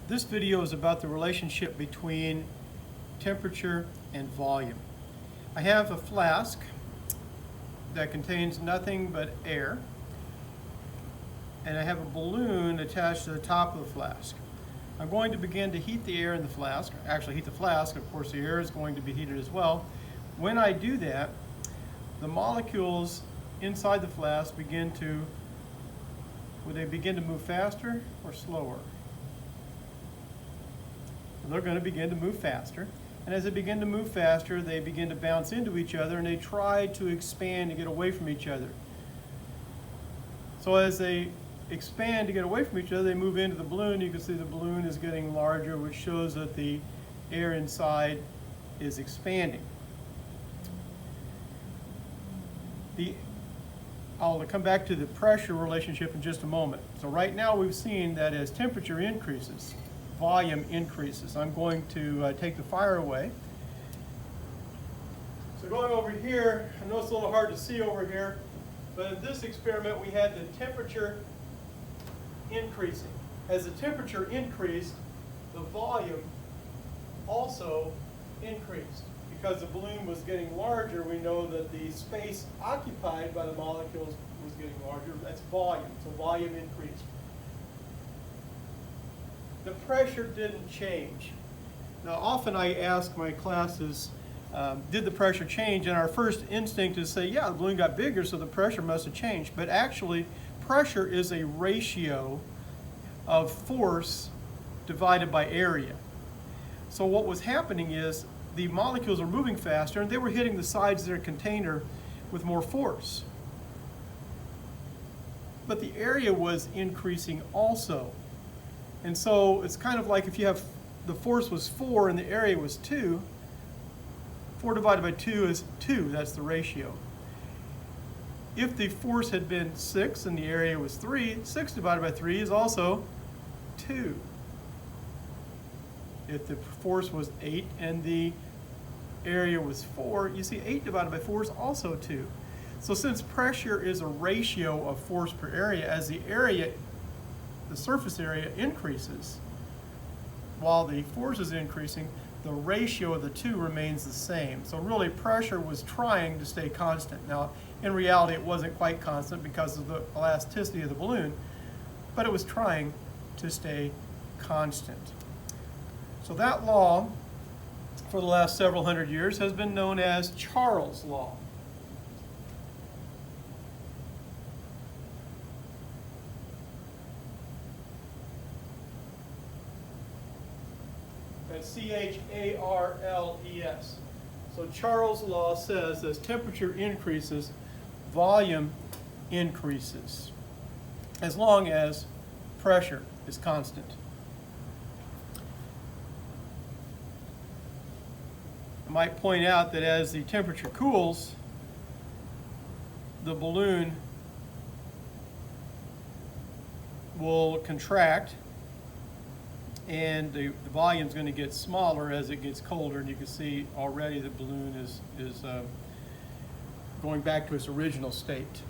This video is about the relationship between temperature and volume. I have a flask that contains nothing but air, and I have a balloon attached to the top of the flask. I'm going to begin to heat the air in the flask, actually heat the flask. Of course, the air is going to be heated as well. When I do that, the molecules inside the flask begin to move faster or slower? They're going to begin to move faster. And as they begin to move faster, they begin to bounce into each other and they try to expand to get away from each other. So as they expand to get away from each other, they move into the balloon. You can see the balloon is getting larger, which shows that the air inside is expanding. I'll come back to the pressure relationship in just a moment. So right now we've seen that as temperature increases, volume increases. I'm going to take the fire away. So going over here, I know it's a little hard to see over here, but in this experiment we had the temperature increasing. As the temperature increased, the volume also increased. Because the balloon was getting larger, we know that the space occupied by the molecules was getting larger. That's volume, so volume increased. The pressure didn't change. Now, often I ask my classes, did the pressure change? And our first instinct is to say, yeah, the balloon got bigger, so the pressure must have changed. But actually, pressure is a ratio of force divided by area. So what was happening is the molecules are moving faster and they were hitting the sides of their container with more force. But the area was increasing also. And so it's kind of like if you have the force was 4 and the area was 2, 4 divided by 2 is 2, that's the ratio. If the force had been 6 and the area was 3, 6 divided by 3 is also 2. If the force was 8 and the area was 4, you see 8 divided by 4 is also 2. So since pressure is a ratio of force per area, as the area, the surface area increases, while the force is increasing, the ratio of the two remains the same. So really pressure was trying to stay constant. Now in reality it wasn't quite constant because of the elasticity of the balloon, but it was trying to stay constant. So that law, for the last several hundred years, has been known as Charles' law. That's C-H-A-R-L-E-S. So Charles' law says as temperature increases, volume increases, as long as pressure is constant. I might point out that as the temperature cools, the balloon will contract and the volume is going to get smaller as it gets colder, and you can see already the balloon is going back to its original state.